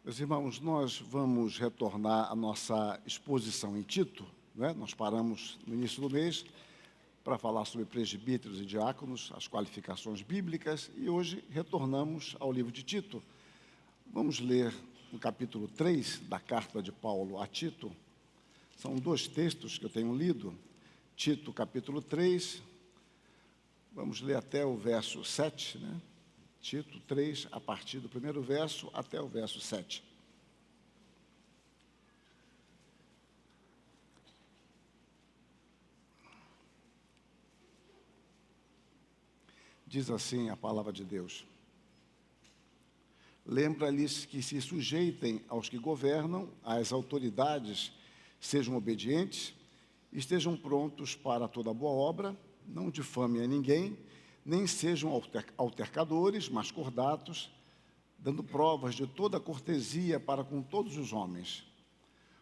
Meus irmãos, nós vamos retornar à nossa exposição em Tito, né? Nós paramos no início do mês para falar sobre presbíteros e diáconos, as qualificações bíblicas, e hoje retornamos ao livro de Tito. Vamos ler o capítulo 3 da carta de Paulo a Tito. São dois textos que eu tenho lido. Tito, capítulo 3, vamos ler até o verso 7, né? Tito 3, a partir do primeiro verso até o verso 7. Diz assim a palavra de Deus: lembra-lhes que se sujeitem aos que governam, às autoridades, sejam obedientes, estejam prontos para toda boa obra, não difamem a ninguém, nem sejam altercadores, mas cordatos, dando provas de toda cortesia para com todos os homens.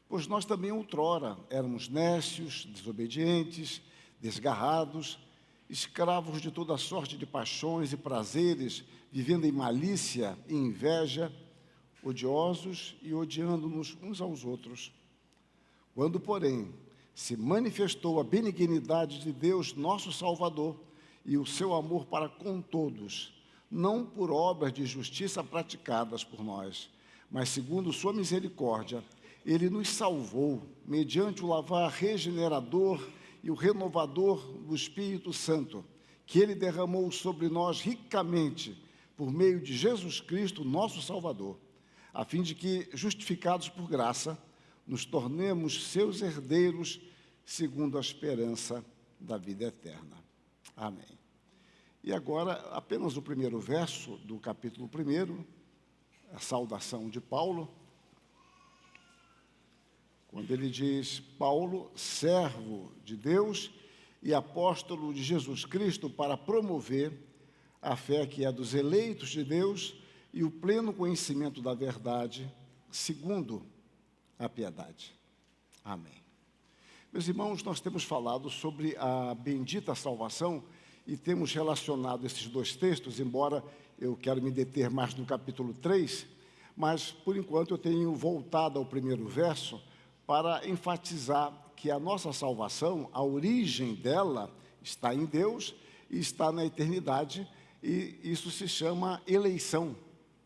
Pois nós também outrora éramos nécios, desobedientes, desgarrados, escravos de toda sorte de paixões e prazeres, vivendo em malícia e inveja, odiosos e odiando-nos uns aos outros. Quando, porém, se manifestou a benignidade de Deus, nosso Salvador, e o seu amor para com todos, não por obras de justiça praticadas por nós, mas segundo sua misericórdia, ele nos salvou, mediante o lavar regenerador e o renovador do Espírito Santo, que ele derramou sobre nós ricamente, por meio de Jesus Cristo, nosso Salvador, a fim de que, justificados por graça, nos tornemos seus herdeiros, segundo a esperança da vida eterna. Amém. E agora, apenas o primeiro verso do capítulo 1, a saudação de Paulo, quando ele diz: Paulo, servo de Deus e apóstolo de Jesus Cristo, para promover a fé que é dos eleitos de Deus e o pleno conhecimento da verdade, segundo a piedade. Amém. Meus irmãos, nós temos falado sobre a bendita salvação e temos relacionado esses dois textos, embora eu quero me deter mais no capítulo 3, mas, por enquanto, eu tenho voltado ao primeiro verso para enfatizar que a nossa salvação, a origem dela, está em Deus e está na eternidade, e isso se chama eleição.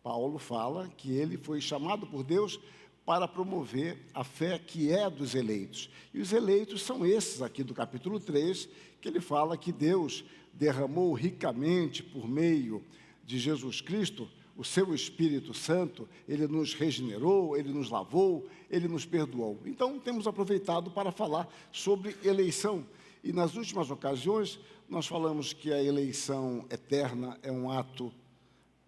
Paulo fala que ele foi chamado por Deus para promover a fé que é dos eleitos. E os eleitos são esses aqui do capítulo 3, que ele fala que Deus derramou ricamente por meio de Jesus Cristo o seu Espírito Santo, ele nos regenerou, ele nos lavou, ele nos perdoou. Então, temos aproveitado para falar sobre eleição. E nas últimas ocasiões, nós falamos que a eleição eterna é um ato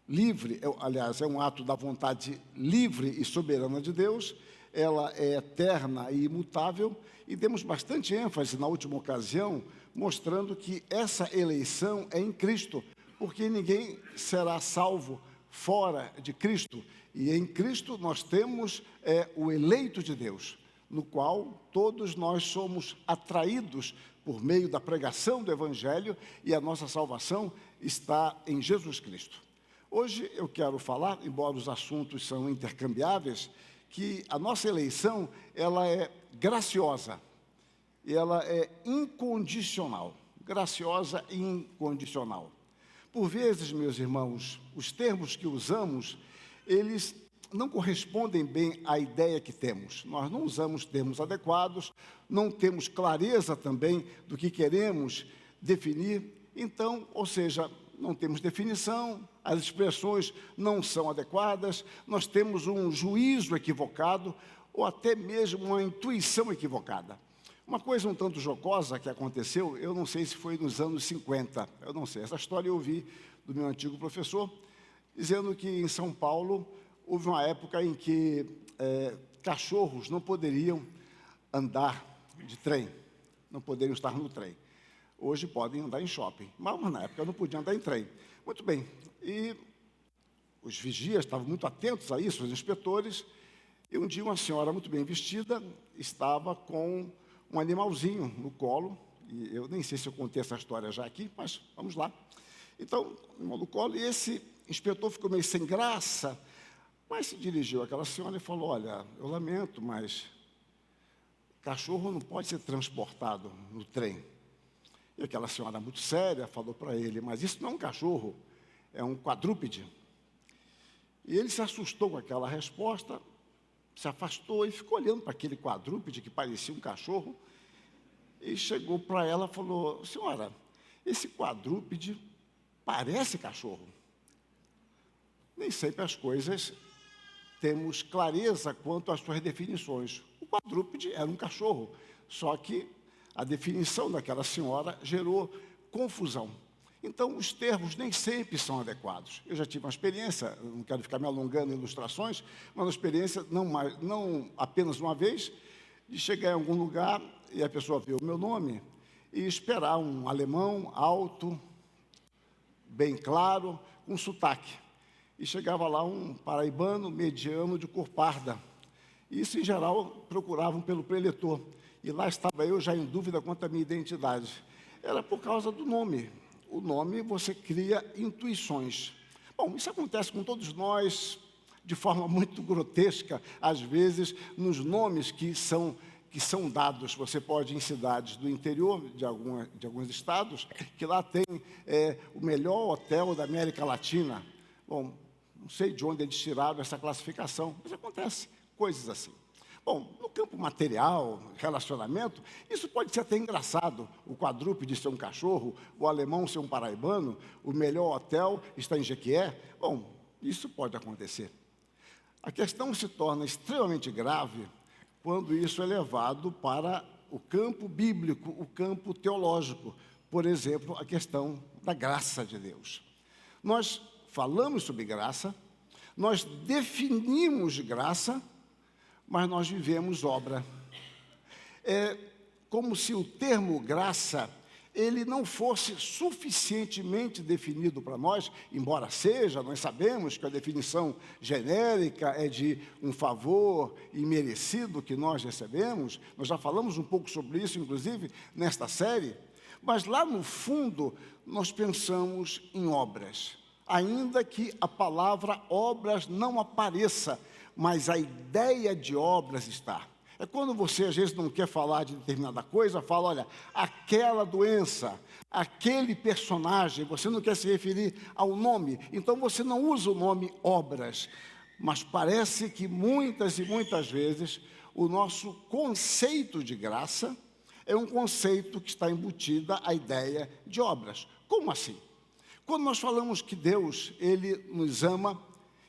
livre, aliás, é um ato da vontade livre e soberana de Deus, ela é eterna e imutável, e demos bastante ênfase na última ocasião, mostrando que essa eleição é em Cristo, porque ninguém será salvo fora de Cristo, e em Cristo nós temos o eleito de Deus, no qual todos nós somos atraídos por meio da pregação do Evangelho, e a nossa salvação está em Jesus Cristo. Hoje eu quero falar, embora os assuntos são intercambiáveis, que a nossa eleição, ela é graciosa, ela é incondicional, graciosa e incondicional. Por vezes, meus irmãos, os termos que usamos, eles não correspondem bem à ideia que temos. Nós não usamos termos adequados, não temos clareza também do que queremos definir, então, ou seja, não temos definição, as expressões não são adequadas, nós temos um juízo equivocado ou até mesmo uma intuição equivocada. Uma coisa um tanto jocosa que aconteceu, eu não sei se foi nos anos 50, eu não sei, essa história eu ouvi do meu antigo professor, dizendo que em São Paulo houve uma época em que cachorros não poderiam andar de trem, não poderiam estar no trem. Hoje podem andar em shopping, mas na época não podiam andar em trem. Muito bem, e os vigias estavam muito atentos a isso, os inspetores, e um dia uma senhora muito bem vestida estava com um animalzinho no colo, e eu nem sei se eu contei essa história já aqui, mas vamos lá. Então, no colo, e esse inspetor ficou meio sem graça, Mas se dirigiu àquela senhora e falou: olha, eu lamento, mas cachorro não pode ser transportado no trem. E aquela senhora muito séria falou para ele: mas isso não é um cachorro, é um quadrúpede. E ele se assustou com aquela resposta, se afastou e ficou olhando para aquele quadrúpede que parecia um cachorro. E chegou para ela e falou: senhora, esse quadrúpede parece cachorro. Nem sempre as coisas temos clareza quanto às suas definições. O quadrúpede era um cachorro, só que a definição daquela senhora gerou confusão. Então, os termos nem sempre são adequados. Eu já tive uma experiência, não quero ficar me alongando em ilustrações, mas uma experiência, não apenas uma vez, de chegar em algum lugar e a pessoa ver o meu nome e esperar um alemão alto, bem claro, com sotaque. E chegava lá um paraibano mediano de cor parda. Isso, em geral, procuravam pelo preletor. E lá estava eu já em dúvida quanto à minha identidade. Era por causa do nome. O nome, você cria intuições. Bom, isso acontece com todos nós de forma muito grotesca, às vezes, nos nomes que são dados. Você pode ir em cidades do interior de alguns estados, que lá tem o melhor hotel da América Latina. Bom, não sei de onde eles tiraram essa classificação, mas acontece coisas assim. Bom, no campo material, relacionamento, isso pode ser até engraçado. O quadrúpede ser um cachorro, o alemão ser um paraibano, o melhor hotel está em Jequié. Bom, isso pode acontecer. A questão se torna extremamente grave quando isso é levado para o campo bíblico, o campo teológico. Por exemplo, a questão da graça de Deus. Nós falamos sobre graça, nós definimos graça, mas nós vivemos obra. É como se o termo graça, ele não fosse suficientemente definido para nós, embora seja, nós sabemos que a definição genérica é de um favor imerecido que nós recebemos. Nós já falamos um pouco sobre isso, inclusive, nesta série. Mas lá no fundo, nós pensamos em obras. Ainda que a palavra obras não apareça, mas a ideia de obras está. É quando você, às vezes, não quer falar de determinada coisa, fala: olha, aquela doença, aquele personagem, você não quer se referir ao nome, então você não usa o nome obras. Mas parece que muitas e muitas vezes o nosso conceito de graça é um conceito que está embutida a ideia de obras. Como assim? Quando nós falamos que Deus, Ele nos ama,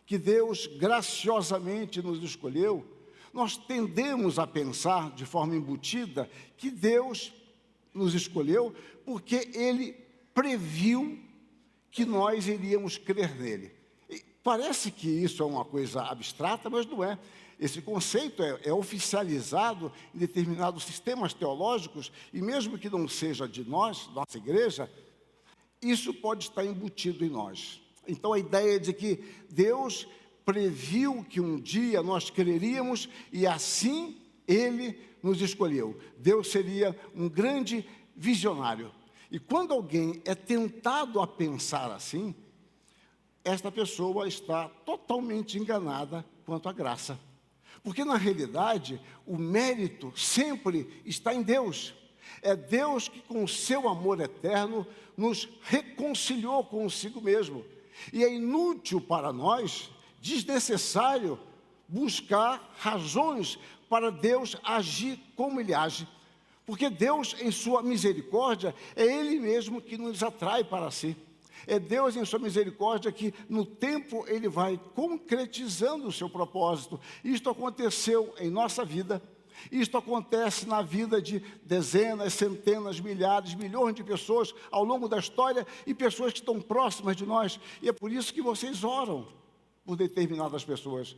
que Deus graciosamente nos escolheu, nós tendemos a pensar de forma embutida que Deus nos escolheu porque Ele previu que nós iríamos crer nele. E parece que isso é uma coisa abstrata, mas não é. Esse conceito é oficializado em determinados sistemas teológicos, e mesmo que não seja de nós, nossa igreja, isso pode estar embutido em nós. Então, a ideia de que Deus previu que um dia nós creríamos e assim Ele nos escolheu. Deus seria um grande visionário. E quando alguém é tentado a pensar assim, esta pessoa está totalmente enganada quanto à graça. Porque, na realidade, o mérito sempre está em Deus. É Deus que, com o seu amor eterno, nos reconciliou consigo mesmo. E é inútil para nós, desnecessário, buscar razões para Deus agir como Ele age. Porque Deus, em sua misericórdia, é Ele mesmo que nos atrai para si. É Deus, em sua misericórdia, que no tempo Ele vai concretizando o seu propósito. Isto aconteceu em nossa vida. Isto acontece na vida de dezenas, centenas, milhares, milhões de pessoas ao longo da história e pessoas que estão próximas de nós. E é por isso que vocês oram por determinadas pessoas.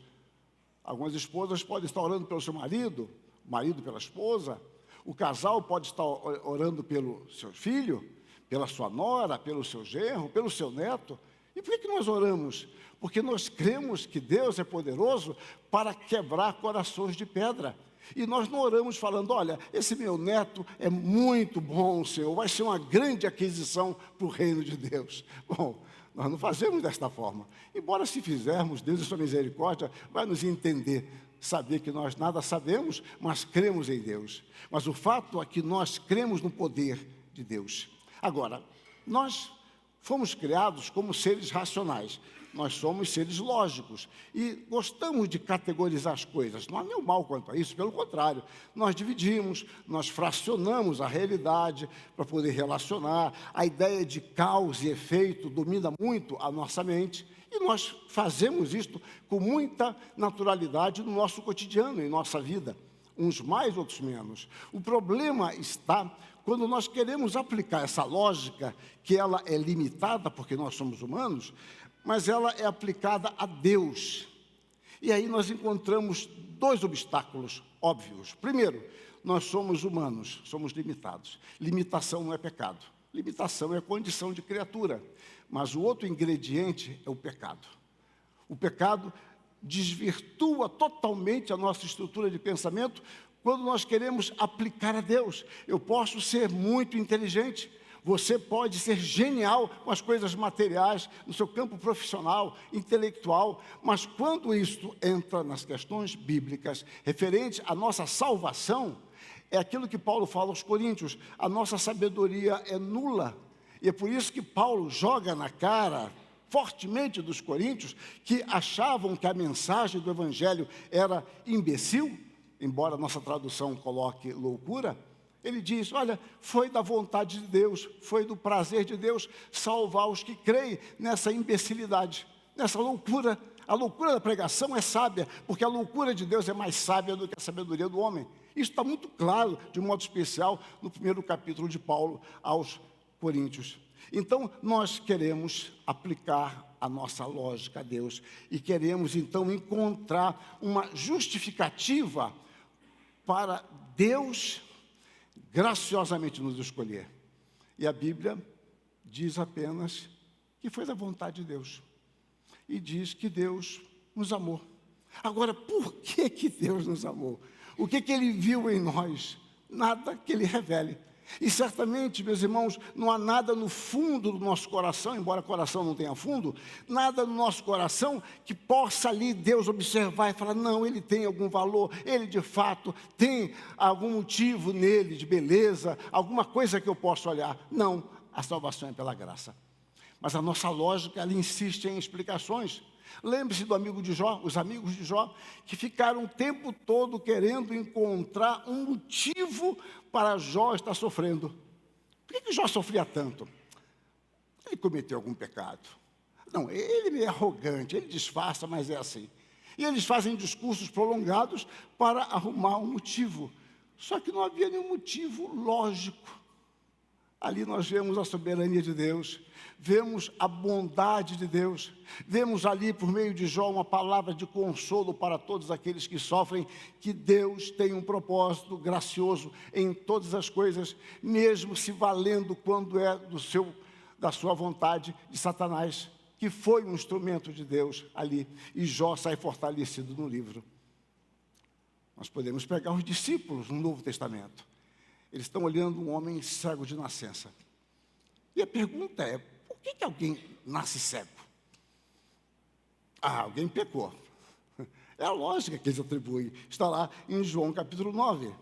Algumas esposas podem estar orando pelo seu marido, o marido pela esposa. O casal pode estar orando pelo seu filho, pela sua nora, pelo seu genro, pelo seu neto. E por que nós oramos? Porque nós cremos que Deus é poderoso para quebrar corações de pedra. E nós não oramos falando: olha, esse meu neto é muito bom, Senhor, vai ser uma grande aquisição para o reino de Deus. Bom, Nós não fazemos desta forma. Embora se fizermos, Deus em sua misericórdia vai nos entender, saber que nós nada sabemos, mas cremos em Deus. Mas o fato é que nós cremos no poder de Deus. Agora, nós fomos criados como seres racionais. Nós somos seres lógicos e gostamos de categorizar as coisas. Não há nenhum mal quanto a isso, pelo contrário. Nós dividimos, nós fracionamos a realidade para poder relacionar. A ideia de causa e efeito domina muito a nossa mente e nós fazemos isto com muita naturalidade no nosso cotidiano, em nossa vida. Uns mais, outros menos. O problema está quando nós queremos aplicar essa lógica, que ela é limitada, porque nós somos humanos, mas ela é aplicada a Deus. E aí nós encontramos dois obstáculos óbvios. Primeiro, nós somos humanos, somos limitados. Limitação não é pecado. Limitação é condição de criatura. Mas o outro ingrediente é o pecado. O pecado desvirtua totalmente a nossa estrutura de pensamento quando nós queremos aplicar a Deus. Eu posso ser muito inteligente, você pode ser genial com as coisas materiais, no seu campo profissional, intelectual, mas quando isso entra nas questões bíblicas, referentes à nossa salvação, é aquilo que Paulo fala aos Coríntios, a nossa sabedoria é nula. E é por isso que Paulo joga na cara fortemente dos coríntios, que achavam que a mensagem do Evangelho era imbecil, embora a nossa tradução coloque loucura. Ele diz, olha, foi da vontade de Deus, foi do prazer de Deus salvar os que creem nessa imbecilidade, nessa loucura. A loucura da pregação é sábia, porque a loucura de Deus é mais sábia do que a sabedoria do homem. Isso está muito claro, de modo especial, no primeiro capítulo de Paulo aos Coríntios. Então, nós queremos aplicar a nossa lógica a Deus e queremos, então, encontrar uma justificativa para Deus graciosamente nos escolher. E a Bíblia diz apenas que foi da vontade de Deus. E diz que Deus nos amou. Agora, por que Deus nos amou? O que Ele viu em nós? Nada que Ele revele. E certamente, meus irmãos, não há nada no fundo do nosso coração, embora o coração não tenha fundo, nada no nosso coração que possa ali Deus observar e falar, não, ele tem algum valor, ele de fato tem algum motivo nele de beleza, alguma coisa que eu possa olhar. Não, a salvação é pela graça. Mas a nossa lógica, ela insiste em explicações. Lembre-se do amigo de Jó, os amigos de Jó, que ficaram o tempo todo querendo encontrar um motivo para Jó estar sofrendo. Por que Jó sofria tanto? Ele cometeu algum pecado. Não, ele é arrogante, ele disfarça, mas é assim. E eles fazem discursos prolongados para arrumar um motivo. Só que não havia nenhum motivo lógico. Ali nós vemos a soberania de Deus, vemos a bondade de Deus, vemos ali por meio de Jó uma palavra de consolo para todos aqueles que sofrem, que Deus tem um propósito gracioso em todas as coisas, mesmo se valendo quando é da sua vontade de Satanás, que foi um instrumento de Deus ali, e Jó sai fortalecido no livro. Nós podemos pegar os discípulos no Novo Testamento. Eles estão olhando um homem cego de nascença. E a pergunta é, por que alguém nasce cego? Alguém pecou. É a lógica que eles atribuem. Está lá em João capítulo 9.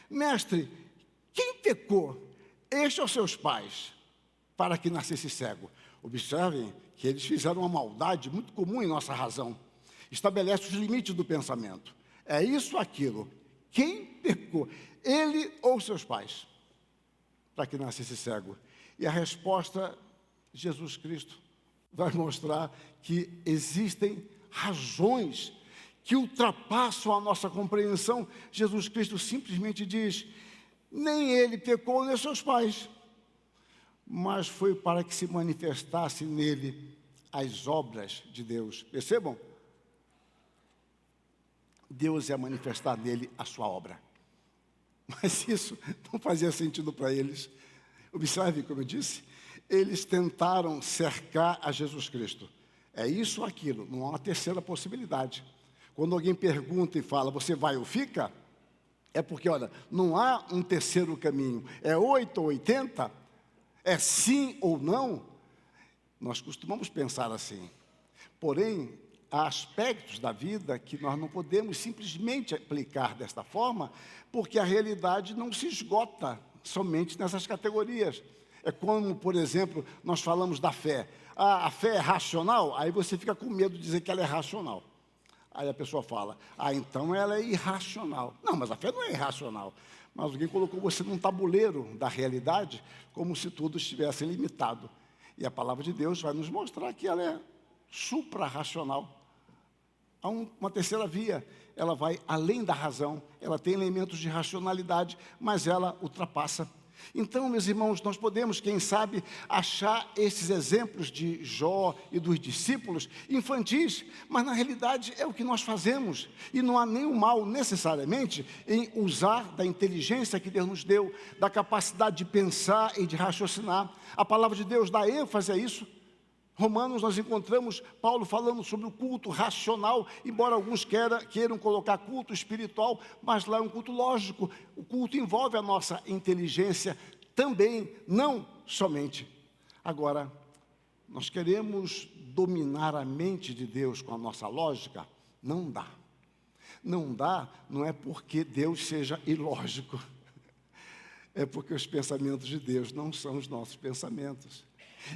Mestre, quem pecou? Este ou seus pais, para que nascesse cego? Observem que eles fizeram uma maldade muito comum em nossa razão. Estabelece os limites do pensamento. É isso ou aquilo. Quem pecou? Ele ou seus pais, para que nascesse cego? E a resposta, Jesus Cristo vai mostrar que existem razões que ultrapassam a nossa compreensão. Jesus Cristo simplesmente diz, nem ele pecou, nem seus pais, mas foi para que se manifestasse nele as obras de Deus. Percebam? Deus ia manifestar nele a sua obra. Mas isso não fazia sentido para eles. Observe, como eu disse, eles tentaram cercar a Jesus Cristo. É isso ou aquilo, não há uma terceira possibilidade. Quando alguém pergunta e fala, você vai ou fica? É porque, olha, não há um terceiro caminho. É 8 ou 80? É sim ou não? Nós costumamos pensar assim. Porém, há aspectos da vida que nós não podemos simplesmente aplicar desta forma, porque a realidade não se esgota somente nessas categorias. É como, por exemplo, nós falamos da fé. A fé é racional? Aí você fica com medo de dizer que ela é racional. Aí a pessoa fala, então ela é irracional. Não, mas a fé não é irracional. Mas alguém colocou você num tabuleiro da realidade, como se tudo estivesse limitado. E a palavra de Deus vai nos mostrar que ela é supra-racional. Há uma terceira via, ela vai além da razão, ela tem elementos de racionalidade, mas ela ultrapassa. Então, meus irmãos, nós podemos, quem sabe, achar esses exemplos de Jó e dos discípulos infantis, mas na realidade é o que nós fazemos, e não há nenhum mal necessariamente em usar da inteligência que Deus nos deu, da capacidade de pensar e de raciocinar. A palavra de Deus dá ênfase a isso. Romanos, nós encontramos Paulo falando sobre o culto racional, embora alguns queiram colocar culto espiritual, mas lá é um culto lógico. O culto envolve a nossa inteligência também, não somente. Agora, nós queremos dominar a mente de Deus com a nossa lógica? Não dá. Não dá, não é porque Deus seja ilógico. É porque os pensamentos de Deus não são os nossos pensamentos.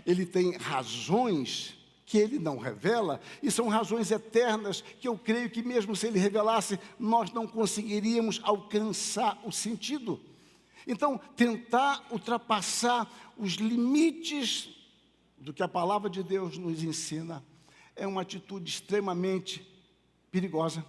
Ele tem razões que ele não revela, e são razões eternas que eu creio que mesmo se ele revelasse, nós não conseguiríamos alcançar o sentido. Então, tentar ultrapassar os limites do que a palavra de Deus nos ensina é uma atitude extremamente perigosa,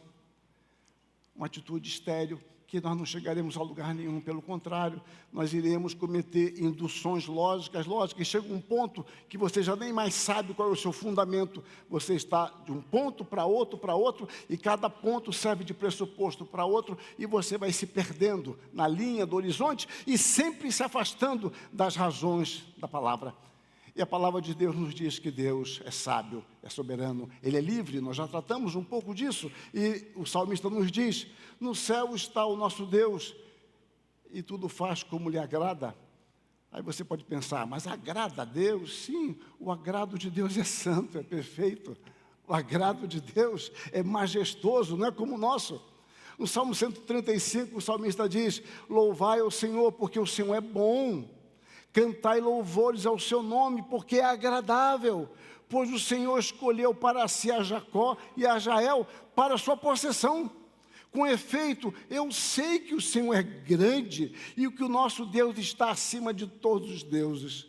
uma atitude estéril, que nós não chegaremos a lugar nenhum, pelo contrário, nós iremos cometer induções lógicas, e chega um ponto que você já nem mais sabe qual é o seu fundamento, você está de um ponto para outro, e cada ponto serve de pressuposto para outro, e você vai se perdendo na linha do horizonte, e sempre se afastando das razões da palavra. E a palavra de Deus nos diz que Deus é sábio, é soberano, Ele é livre. Nós já tratamos um pouco disso. E o salmista nos diz, no céu está o nosso Deus, e tudo faz como lhe agrada. Aí você pode pensar, mas agrada a Deus? Sim, o agrado de Deus é santo, é perfeito. O agrado de Deus é majestoso, não é como o nosso. No Salmo 135, o salmista diz, louvai ao Senhor, porque o Senhor é bom. Cantai louvores ao seu nome, porque é agradável, pois o Senhor escolheu para si a Jacó e a Israel para a sua possessão. Com efeito, eu sei que o Senhor é grande e que o nosso Deus está acima de todos os deuses.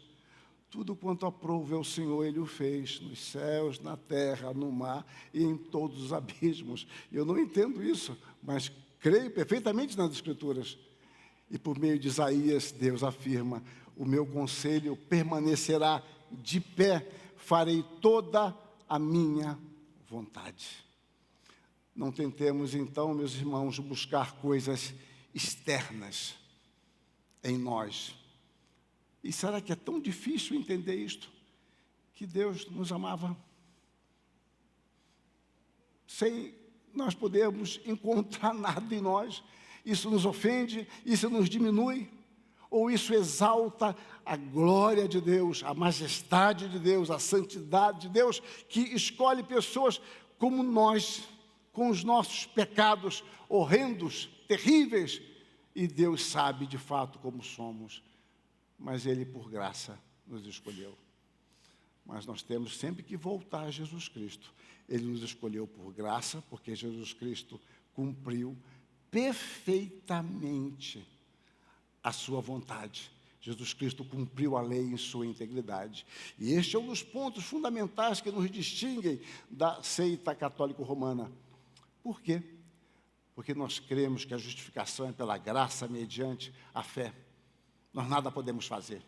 Tudo quanto aprouve ao Senhor, Ele o fez, nos céus, na terra, no mar e em todos os abismos. Eu não entendo isso, mas creio perfeitamente nas Escrituras. E por meio de Isaías, Deus afirma, o meu conselho permanecerá de pé, farei toda a minha vontade. Não tentemos então, meus irmãos, buscar coisas externas em nós. E será que é tão difícil entender isto? Que Deus nos amava sem nós podermos encontrar nada em nós. Isso nos ofende, isso nos diminui. Ou isso exalta a glória de Deus, a majestade de Deus, a santidade de Deus, que escolhe pessoas como nós, com os nossos pecados horrendos, terríveis, e Deus sabe de fato como somos, mas Ele por graça nos escolheu. Mas nós temos sempre que voltar a Jesus Cristo. Ele nos escolheu por graça, porque Jesus Cristo cumpriu perfeitamente a sua vontade. Jesus Cristo cumpriu a lei em sua integridade. E este é um dos pontos fundamentais que nos distinguem da seita católico-romana. Por quê? Porque nós cremos que a justificação é pela graça mediante a fé. Nós nada podemos fazer.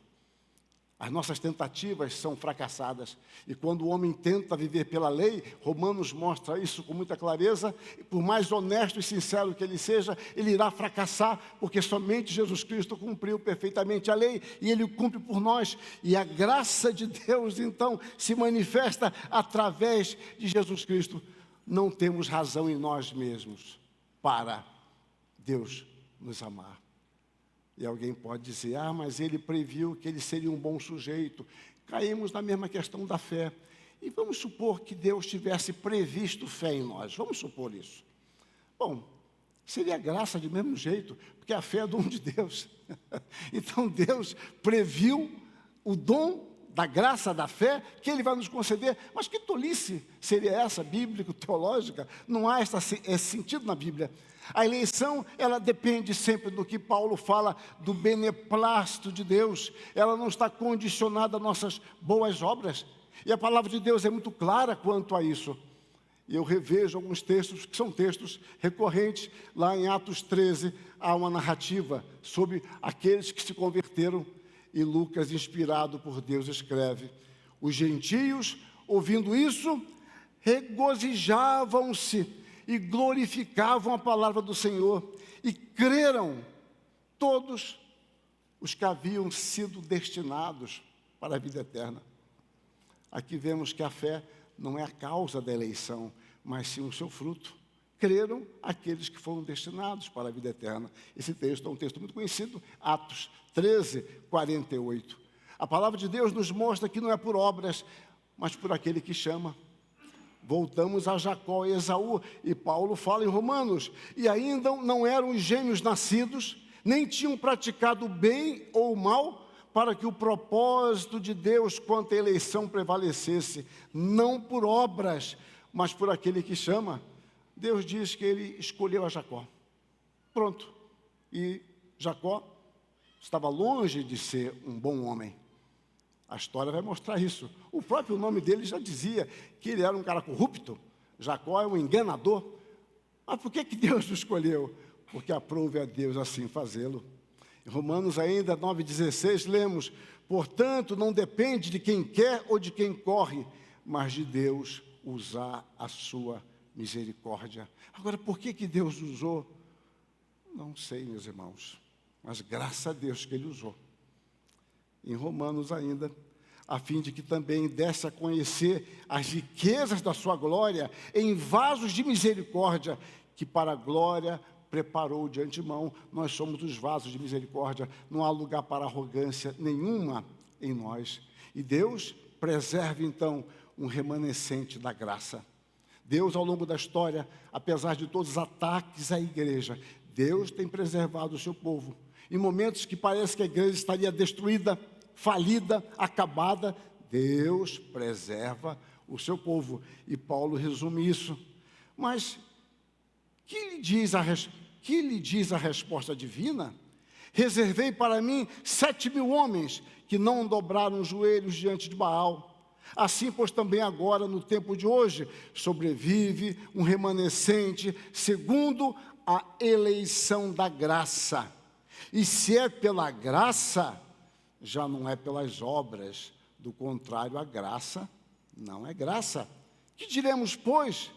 As nossas tentativas são fracassadas. E quando o homem tenta viver pela lei, Romanos mostra isso com muita clareza, e por mais honesto e sincero que ele seja, ele irá fracassar, porque somente Jesus Cristo cumpriu perfeitamente a lei, e Ele cumpre por nós. E a graça de Deus, então, se manifesta através de Jesus Cristo. Não temos razão em nós mesmos para Deus nos amar. E alguém pode dizer, mas ele previu que ele seria um bom sujeito. caímos na mesma questão da fé. E vamos supor que Deus tivesse previsto fé em nós. Vamos supor isso. Bom, seria graça de mesmo jeito, porque a fé é dom de Deus. Então Deus previu o dom da graça, da fé, que Ele vai nos conceder. Mas que tolice seria essa, bíblico-teológica? Não há esse sentido na Bíblia. A eleição, ela depende sempre do que Paulo fala, do beneplácito de Deus. Ela não está condicionada a nossas boas obras. E a palavra de Deus é muito clara quanto a isso. E eu revejo alguns textos, que são textos recorrentes. Lá em Atos 13, há uma narrativa sobre aqueles que se converteram. E Lucas, inspirado por Deus, escreve: os gentios, ouvindo isso, regozijavam-se e glorificavam a palavra do Senhor. E creram todos os que haviam sido destinados para a vida eterna. Aqui vemos que a fé não é a causa da eleição, mas sim o seu fruto. Creram aqueles que foram destinados para a vida eterna. Esse texto é um texto muito conhecido, Atos 13, 48. A palavra de Deus nos mostra que não é por obras, mas por aquele que chama. Voltamos a Jacó e Esaú, e Paulo fala em Romanos, e ainda não eram os gêmeos nascidos, nem tinham praticado o bem ou o mal, para que o propósito de Deus quanto à eleição prevalecesse, não por obras, mas por aquele que chama. Deus diz que Ele escolheu a Jacó. Pronto. E Jacó estava longe de ser um bom homem. A história vai mostrar isso. O próprio nome dele já dizia que ele era um cara corrupto. Jacó é um enganador. Mas por que Deus o escolheu? Porque aprove a Deus assim fazê-lo. Em Romanos ainda 9,16 lemos: portanto, não depende de quem quer ou de quem corre, mas de Deus usar a sua misericórdia. Agora, por que Deus usou? Não sei, meus irmãos, mas graças a Deus que Ele usou. Em Romanos ainda, a fim de que também desse a conhecer as riquezas da sua glória em vasos de misericórdia, que para a glória preparou de antemão. Nós somos os vasos de misericórdia, não há lugar para arrogância nenhuma em nós. E Deus preserve então um remanescente da graça. Deus, ao longo da história, apesar de todos os ataques à igreja, Deus tem preservado o seu povo. Em momentos que parece que a igreja estaria destruída, falida, acabada, Deus preserva o seu povo. E Paulo resume isso. Mas que lhe diz a resposta divina? Reservei para mim 7.000 homens que não dobraram os joelhos diante de Baal. Assim, pois, também agora, no tempo de hoje, sobrevive um remanescente segundo a eleição da graça. E se é pela graça, já não é pelas obras. Do contrário, a graça não é graça. Que diremos, pois?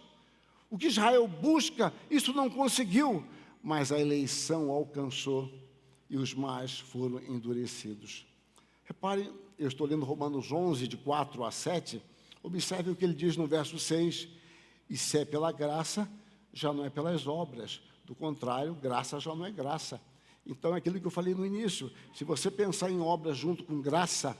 O que Israel busca, isso não conseguiu, mas a eleição alcançou e os mais foram endurecidos. Reparem, eu estou lendo Romanos 11, de 4 a 7, observe o que ele diz no verso 6, e se é pela graça, já não é pelas obras, do contrário, graça já não é graça. Então, é aquilo que eu falei no início, se você pensar em obras junto com graça,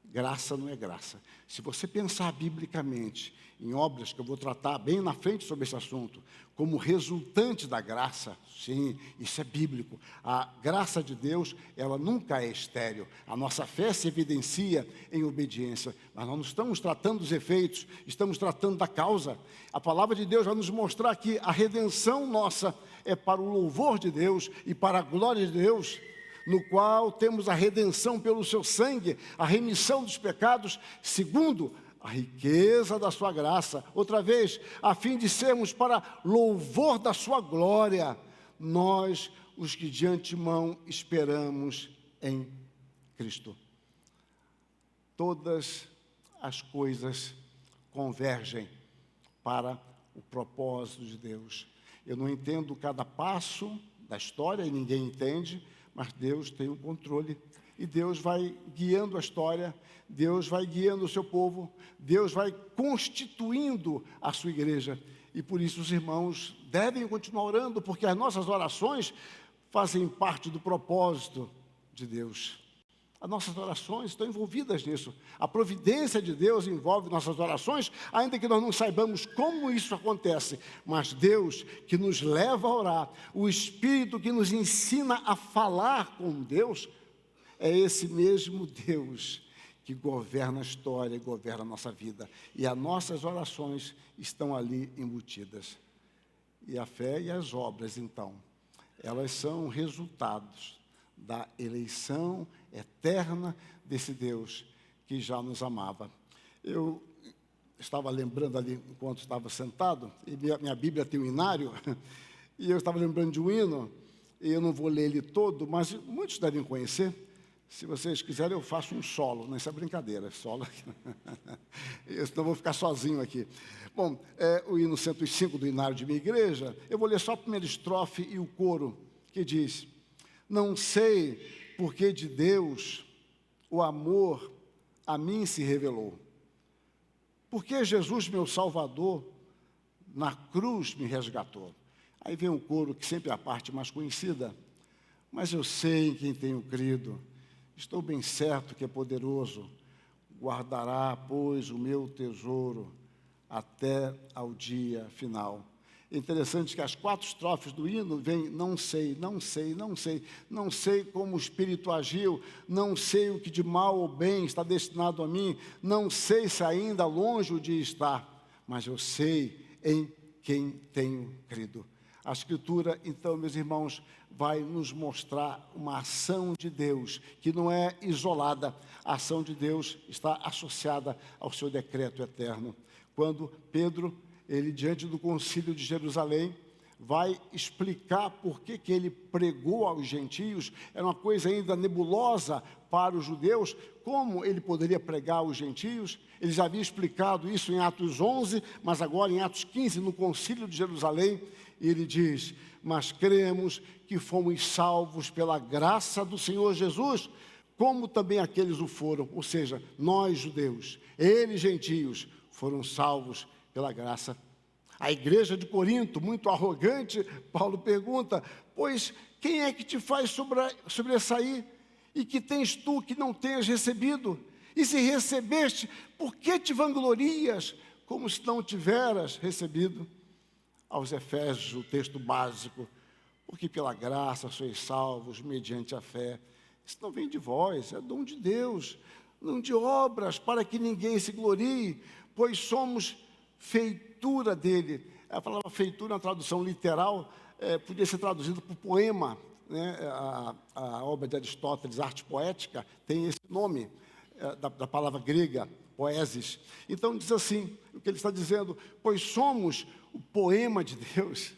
graça não é graça. Se você pensar biblicamente em obras, que eu vou tratar bem na frente sobre esse assunto, como resultante da graça, sim, isso é bíblico. A graça de Deus, ela nunca é estéril. A nossa fé se evidencia em obediência, mas nós não estamos tratando dos efeitos, estamos tratando da causa. A palavra de Deus vai nos mostrar que a redenção nossa é para o louvor de Deus e para a glória de Deus, no qual temos a redenção pelo seu sangue, a remissão dos pecados, segundo a riqueza da sua graça. Outra vez, a fim de sermos para louvor da sua glória, nós, os que de antemão esperamos em Cristo. Todas as coisas convergem para o propósito de Deus. Eu não entendo cada passo da história, e ninguém entende, mas Deus tem o controle, e Deus vai guiando a história, Deus vai guiando o seu povo, Deus vai constituindo a sua igreja, e por isso os irmãos devem continuar orando, porque as nossas orações fazem parte do propósito de Deus. As nossas orações estão envolvidas nisso. A providência de Deus envolve nossas orações, ainda que nós não saibamos como isso acontece. Mas Deus que nos leva a orar, o Espírito que nos ensina a falar com Deus, é esse mesmo Deus que governa a história e governa a nossa vida. E as nossas orações estão ali embutidas. E a fé e as obras, então, elas são resultados da eleição eterna desse Deus que já nos amava. Eu estava lembrando ali, enquanto estava sentado, e minha Bíblia tem um hinário, e eu estava lembrando de um hino, e eu não vou ler ele todo, mas muitos devem conhecer. Se vocês quiserem, eu faço um solo, não, isso é brincadeira, solo, eu senão vou ficar sozinho aqui. Bom, o hino 105 do hinário de minha igreja, eu vou ler só a primeira estrofe e o coro, que diz: não sei por que de Deus o amor a mim se revelou. Porque Jesus, meu Salvador, na cruz me resgatou. Aí vem um coro que sempre é a parte mais conhecida. Mas eu sei em quem tenho crido, estou bem certo que é poderoso, guardará, pois, o meu tesouro até ao dia final. É interessante que as 4 estrofes do hino vêm: não sei, não sei, não sei, não sei como o Espírito agiu, não sei o que de mal ou bem está destinado a mim, não sei se ainda longe o dia está, mas eu sei em quem tenho crido. A Escritura, então, meus irmãos, vai nos mostrar uma ação de Deus que não é isolada. A ação de Deus está associada ao seu decreto eterno. Quando Pedro, ele diante do concílio de Jerusalém, vai explicar por que ele pregou aos gentios, era uma coisa ainda nebulosa para os judeus, como ele poderia pregar aos gentios. Ele já havia explicado isso em Atos 11, mas agora em Atos 15, no concílio de Jerusalém, ele diz: mas cremos que fomos salvos pela graça do Senhor Jesus, como também aqueles o foram, ou seja, nós judeus, eles gentios, foram salvos pela graça. A igreja de Corinto, muito arrogante, Paulo pergunta: pois quem é que te faz sobressair? E que tens tu que não tenhas recebido? E se recebeste, por que te vanglorias, como se não tiveras recebido? Aos Efésios, o texto básico: porque pela graça sois salvos, mediante a fé. Isso não vem de vós, é dom de Deus, não de obras, para que ninguém se glorie, pois somos feitura dele. A palavra feitura, na tradução literal, podia ser traduzido por poema, né? A obra de Aristóteles, Arte Poética, tem esse nome, da palavra grega, poesis. Então diz assim, o que ele está dizendo: pois somos o poema de Deus.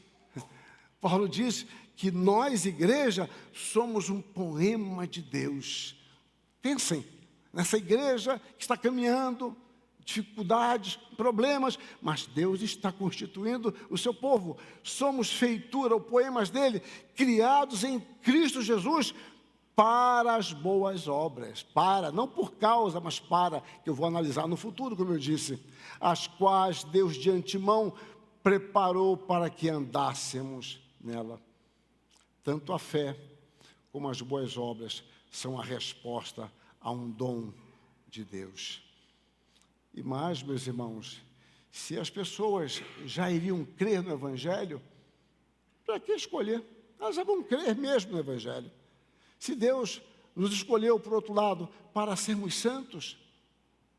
Paulo diz que nós, igreja, somos um poema de Deus. Pensem nessa igreja que está caminhando, dificuldades, problemas, mas Deus está constituindo o seu povo. Somos feitura, ou poemas dele, criados em Cristo Jesus para as boas obras. Para, não por causa, mas para, que eu vou analisar no futuro, como eu disse, as quais Deus de antemão preparou para que andássemos nela. Tanto a fé como as boas obras são a resposta a um dom de Deus. E mais, meus irmãos, se as pessoas já iriam crer no Evangelho, para que escolher? Elas já vão crer mesmo no Evangelho. Se Deus nos escolheu, por outro lado, para sermos santos,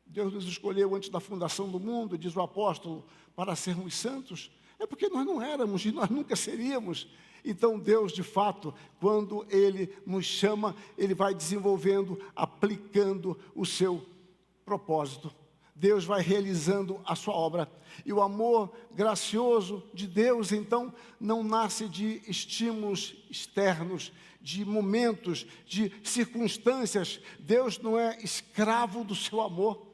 Deus nos escolheu antes da fundação do mundo, diz o apóstolo, para sermos santos, é porque nós não éramos e nós nunca seríamos. Então Deus, de fato, quando Ele nos chama, Ele vai desenvolvendo, aplicando o seu propósito. Deus vai realizando a sua obra. E o amor gracioso de Deus, então, não nasce de estímulos externos, de momentos, de circunstâncias. Deus não é escravo do seu amor.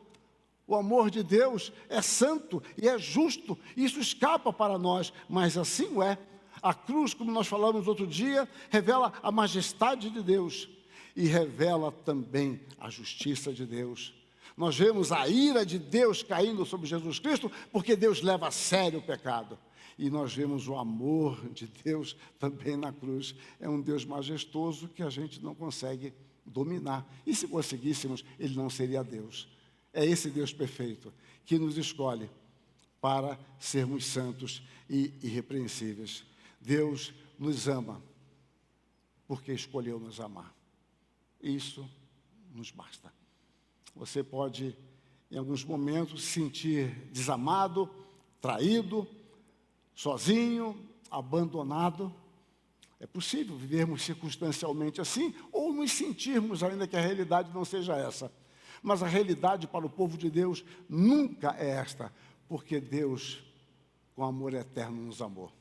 O amor de Deus é santo e é justo. Isso escapa para nós, mas assim o é. A cruz, como nós falamos outro dia, revela a majestade de Deus e revela também a justiça de Deus. Nós vemos a ira de Deus caindo sobre Jesus Cristo, porque Deus leva a sério o pecado. E nós vemos o amor de Deus também na cruz. É um Deus majestoso que a gente não consegue dominar. E se conseguíssemos, ele não seria Deus. É esse Deus perfeito que nos escolhe para sermos santos e irrepreensíveis. Deus nos ama porque escolheu nos amar. Isso nos basta. Você pode, em alguns momentos, se sentir desamado, traído, sozinho, abandonado. É possível vivermos circunstancialmente assim, ou nos sentirmos, ainda que a realidade não seja essa. Mas a realidade para o povo de Deus nunca é esta, porque Deus, com amor eterno, nos amou.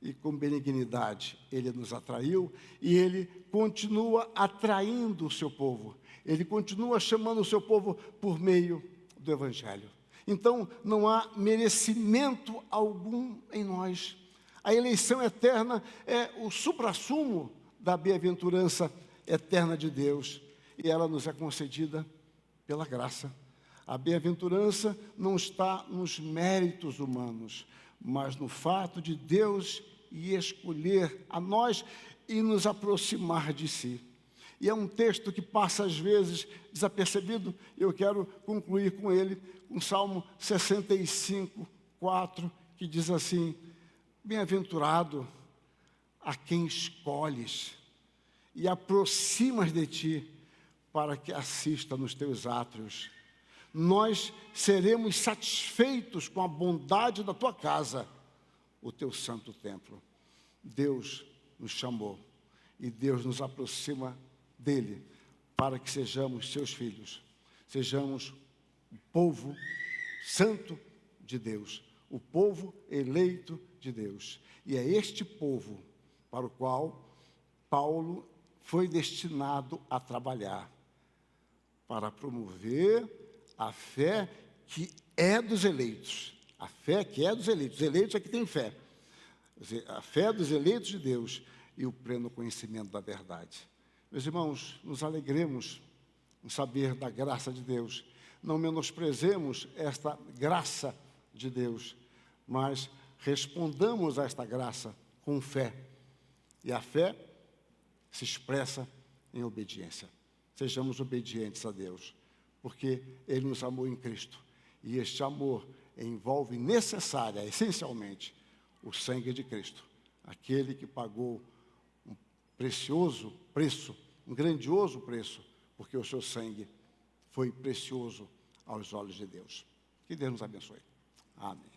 E com benignidade Ele nos atraiu, e Ele continua atraindo o seu povo. Ele continua chamando o seu povo por meio do Evangelho. Então, não há merecimento algum em nós. A eleição eterna é o suprassumo da bem-aventurança eterna de Deus, e ela nos é concedida pela graça. A bem-aventurança não está nos méritos humanos, mas no fato de Deus escolher a nós e nos aproximar de si. E é um texto que passa às vezes desapercebido. Eu quero concluir com ele, com Salmo 65, 4, que diz assim: bem-aventurado a quem escolhes e aproximas de ti para que assista nos teus átrios. Nós seremos satisfeitos com a bondade da tua casa, o teu santo templo. Deus nos chamou e Deus nos aproxima dele para que sejamos seus filhos, sejamos o povo santo de Deus, o povo eleito de Deus. E é este povo para o qual Paulo foi destinado a trabalhar, para promover a fé que é dos eleitos. A fé que é dos eleitos. Os eleitos é que têm fé. Quer dizer, a fé dos eleitos de Deus e o pleno conhecimento da verdade. Meus irmãos, nos alegremos em saber da graça de Deus. Não menosprezemos esta graça de Deus, mas respondamos a esta graça com fé. E a fé se expressa em obediência. Sejamos obedientes a Deus, porque Ele nos amou em Cristo. E este amor envolve essencialmente, o sangue de Cristo. Aquele que pagou um precioso preço, um grandioso preço, porque o seu sangue foi precioso aos olhos de Deus. Que Deus nos abençoe. Amém.